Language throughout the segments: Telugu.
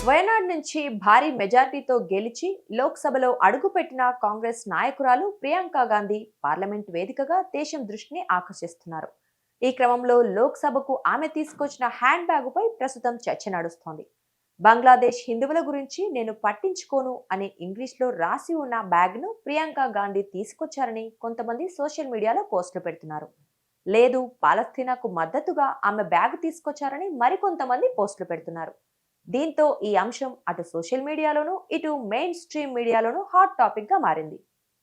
వయనాడ్ నుంచి భారీ మెజార్టీతో గెలిచి లోక్సభలో అడుగుపెట్టిన కాంగ్రెస్ నాయకురాలు ప్రియాంక గాంధీ పార్లమెంట్ వేదికగా దేశం దృష్టిని ఆకర్షిస్తున్నారు. ఈ క్రమంలో లోక్సభకు ఆమె తీసుకొచ్చిన హ్యాండ్ బ్యాగుపై ప్రస్తుతం చర్చ నడుస్తోంది. బంగ్లాదేశ్ హిందువుల గురించి నేను పట్టించుకోను అనే ఇంగ్లీష్లో రాసి ఉన్న బ్యాగ్ను ప్రియాంక గాంధీ తీసుకొచ్చారని కొంతమంది సోషల్ మీడియాలో పోస్టులు పెడుతున్నారు. లేదు, పాలస్తీనాకు మద్దతుగా ఆమె బ్యాగ్ తీసుకొచ్చారని మరికొంతమంది పోస్టులు పెడుతున్నారు. దీంతో ఈ అంశం అటు సోషల్ మీడియాలోనూ ఇటు మెయిన్ స్ట్రీమ్ మీడియాలోనూ హాట్ టాపిక్ గా మారింది.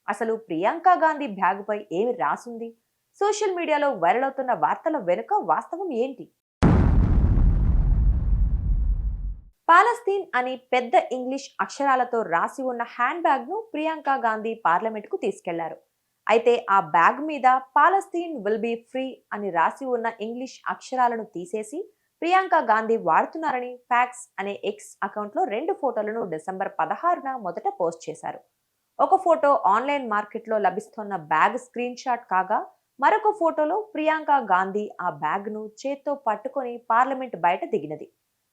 అసలు ప్రియాంక గాంధీ బ్యాగుపై ఏమి రాసుంది? సోషల్ మీడియాలో వైరల్ అవుతున్న వార్తల వెనుక వాస్తవం ఏంటి? పాలస్తీన్ అని పెద్ద ఇంగ్లీష్ అక్షరాలతో రాసి ఉన్న హ్యాండ్ బ్యాగ్ ను ప్రియాంక గాంధీ పార్లమెంట్ కు తీసుకెళ్లారు. అయితే ఆ బ్యాగ్ మీద పాలస్తీన్ విల్ బి ఫ్రీ అని రాసి ఉన్న ఇంగ్లీష్ అక్షరాలను తీసేసి ప్రియాంక గాంధీ వాడుతున్నారని ఫ్యాక్స్ అనే ఎక్స్ అకౌంట్లో 2 ఫోటోలను డిసెంబర్ 16న మొదట పోస్ట్ చేశారు. ఒక ఫోటో ఆన్లైన్ మార్కెట్లో లభిస్తున్న బ్యాగ్ స్క్రీన్ షాట్ కాగా, మరొక ఫోటోలో ప్రియాంక గాంధీ ఆ బ్యాగ్ను చేత్తో పట్టుకొని పార్లమెంట్ బయట దిగినది.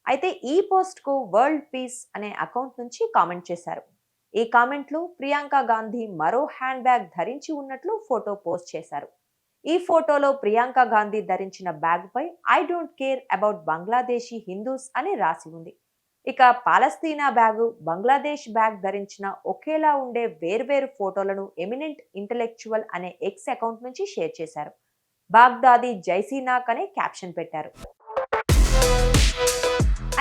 అయితే ఈ పోస్ట్ కు వరల్డ్ పీస్ అనే అకౌంట్ నుంచి కామెంట్ చేశారు. ఈ కామెంట్లో ప్రియాంక గాంధీ మరో హ్యాండ్ బ్యాగ్ ధరించి ఉన్నట్లు ఫోటో పోస్ట్ చేశారు. ఈ ఫోటోలో ప్రియాంక గాంధీ ధరించిన బ్యాగ్ పై I don't care about Bangladeshi Hindus అని రాసి ఉంది. ఇక పాలస్తీనా బ్యాగు, బంగ్లాదేశ్ బ్యాగ్ ధరించిన ఒకేలా ఉండే వేర్వేరు ఫోటోలను ఎమినెంట్ ఇంటెలెక్చువల్ అనే ఎక్స్ అకౌంట్ నుంచి షేర్ చేశారు. బాగ్దాది జైసీనాక్ అనే క్యాప్షన్ పెట్టారు.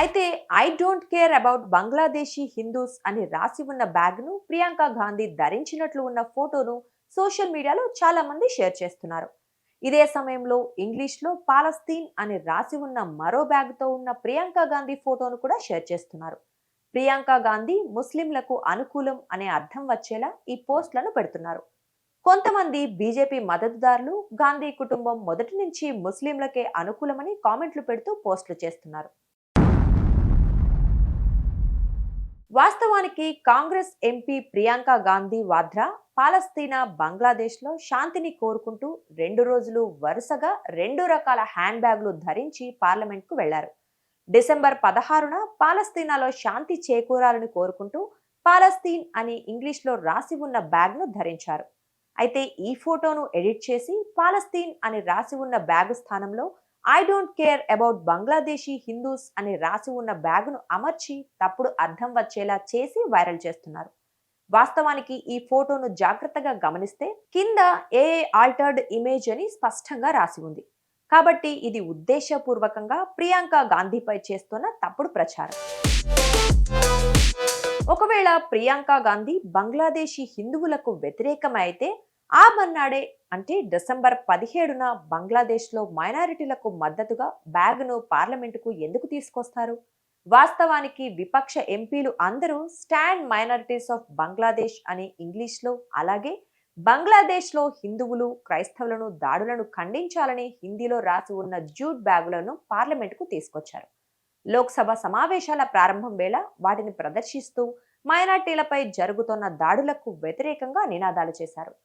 అయితే I don't care about Bangladeshi Hindus అని రాసి ఉన్న బ్యాగ్ ను ప్రియాంక గాంధీ ధరించినట్లు ఉన్న ఫోటోను సోషల్ మీడియాలో చాలా మంది షేర్ చేస్తున్నారు. ఇదే సమయంలో ఇంగ్లీష్లో పాలస్తీన్ అని రాసి ఉన్న మరో బ్యాగ్తో ఉన్న ప్రియాంక గాంధీ ఫోటోను కూడా షేర్ చేస్తున్నారు. ప్రియాంక గాంధీ ముస్లింలకు అనుకూలం అనే అర్థం వచ్చేలా ఈ పోస్టులను పెడుతున్నారు. కొంతమంది బీజేపీ మద్దతుదారులు గాంధీ కుటుంబం మొదటి నుంచి ముస్లింలకే అనుకూలమని కామెంట్లు పెడుతూ పోస్టులు చేస్తున్నారు. వాస్తవానికి కాంగ్రెస్ ఎంపీ ప్రియాంక గాంధీ వాద్రా పాలస్తీనా, బంగ్లాదేశ్లో శాంతిని కోరుకుంటూ 2 రోజులు వరుసగా 2 రకాల హ్యాండ్ బ్యాగ్లు ధరించి పార్లమెంట్కు వెళ్లారు. డిసెంబర్ 16న పాలస్తీనాలో శాంతి చేకూరాలని కోరుకుంటూ పాలస్తీన్ అని ఇంగ్లీష్లో రాసి ఉన్న బ్యాగ్ను ధరించారు. అయితే ఈ ఫోటోను ఎడిట్ చేసి పాలస్తీన్ అని రాసి ఉన్న బ్యాగు స్థానంలో I don't care about Bangladeshi Hindus అని రాసి ఉన్న బ్యాగును అమర్చి తప్పుడు అర్థం వచ్చేలా చేసి వైరల్ చేస్తున్నారు. వాస్తవానికి ఈ ఫోటోను జాగ్రత్తగా గమనిస్తే కింద ఏఏ ఆల్టర్డ్ ఇమేజ్ అని స్పష్టంగా రాసి ఉంది. కాబట్టి ఇది ఉద్దేశపూర్వకంగా ప్రియాంక గాంధీపై చేస్తున్న తప్పుడు ప్రచారం. ఒకవేళ ప్రియాంక గాంధీ బంగ్లాదేశీ హిందువులకు వ్యతిరేకమైతే ఆ మన్నాడే అంటే డిసెంబర్ 17న బంగ్లాదేశ్లో మైనారిటీలకు మద్దతుగా బ్యాగ్ను పార్లమెంటుకు ఎందుకు తీసుకొస్తారు? వాస్తవానికి విపక్ష ఎంపీలు అందరూ స్టాండ్ మైనారిటీస్ ఆఫ్ బంగ్లాదేశ్ అని ఇంగ్లీష్లో, అలాగే బంగ్లాదేశ్లో హిందువులు, క్రైస్తవులను దాడులను ఖండించాలని హిందీలో రాసి ఉన్న జూట్ బ్యాగులను పార్లమెంటుకు తీసుకొచ్చారు. లోక్సభ సమావేశాల ప్రారంభం వేళ వాటిని ప్రదర్శిస్తూ మైనారిటీలపై జరుగుతున్న దాడులకు వ్యతిరేకంగా నినాదాలు చేశారు.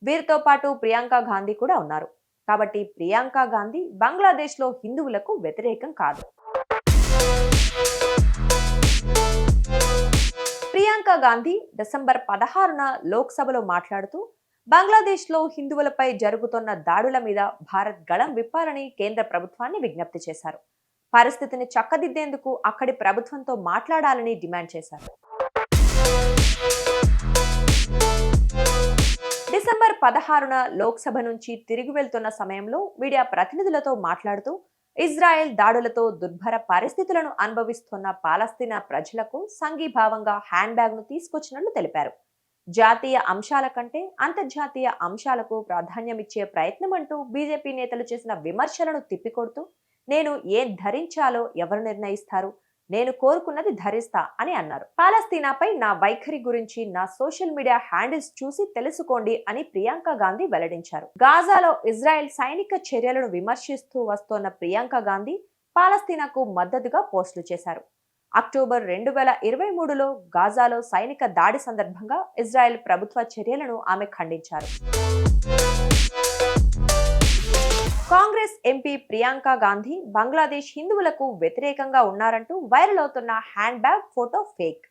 వీరితో పాటు ప్రియాంక గాంధీ కూడా ఉన్నారు. కాబట్టి ప్రియాంక గాంధీ బంగ్లాదేశ్లో హిందువులకు వ్యతిరేకం కాదు. ప్రియాంక గాంధీ డిసెంబర్ 16న లోక్సభలో మాట్లాడుతూ బంగ్లాదేశ్లో హిందువులపై జరుగుతున్న దాడుల మీద భారత్ గళం విప్పాలని కేంద్ర ప్రభుత్వాన్ని విజ్ఞప్తి చేశారు. పరిస్థితిని చక్కదిద్దేందుకు అక్కడి ప్రభుత్వంతో మాట్లాడాలని డిమాండ్ చేశారు. డిసెంబర్ 16న లోక్సభ నుంచి తిరిగి వెళ్తున్న సమయంలో మీడియా ప్రతినిధులతో మాట్లాడుతూ ఇజ్రాయెల్ దాడులతో దుర్భర పరిస్థితులను అనుభవిస్తున్న పాలస్తీనా ప్రజలకు సంఘీభావంగా హ్యాండ్ బ్యాగ్ ను తీసుకొచ్చినట్లు తెలిపారు. జాతీయ అంశాల కంటే అంతర్జాతీయ అంశాలకు ప్రాధాన్యమిచ్చే ప్రయత్నం అంటూ బీజేపీ నేతలు చేసిన విమర్శలను తిప్పికొడుతూ నేను ఏం ధరించాలో ఎవరు నిర్ణయిస్తారు, నేను కోరుకున్నది ధరిస్తా అని అన్నారు. పాలస్తీనాపై నా వైఖరి గురించి నా సోషల్ మీడియా హ్యాండిల్స్ చూసి తెలుసుకోండి అని ప్రియాంక గాంధీ వెల్లడించారు. గాజాలో ఇజ్రాయెల్ సైనిక చర్యలను విమర్శిస్తూ వస్తోన్న ప్రియాంక గాంధీ పాలస్తీనాకు మద్దతుగా పోస్టులు చేశారు. అక్టోబర్ 2023లో గాజాలో సైనిక దాడి సందర్భంగా ఇజ్రాయెల్ ప్రభుత్వ చర్యలను ఆమె ఖండించారు. కాంగ్రెస్ ఎంపీ ప్రియాంక గాంధీ బంగ్లాదేశ్ హిందువులకు వ్యతిరేకంగా ఉన్నారంటూ వైరల్ అవుతున్న హ్యాండ్ బ్యాగ్ ఫోటో ఫేక్.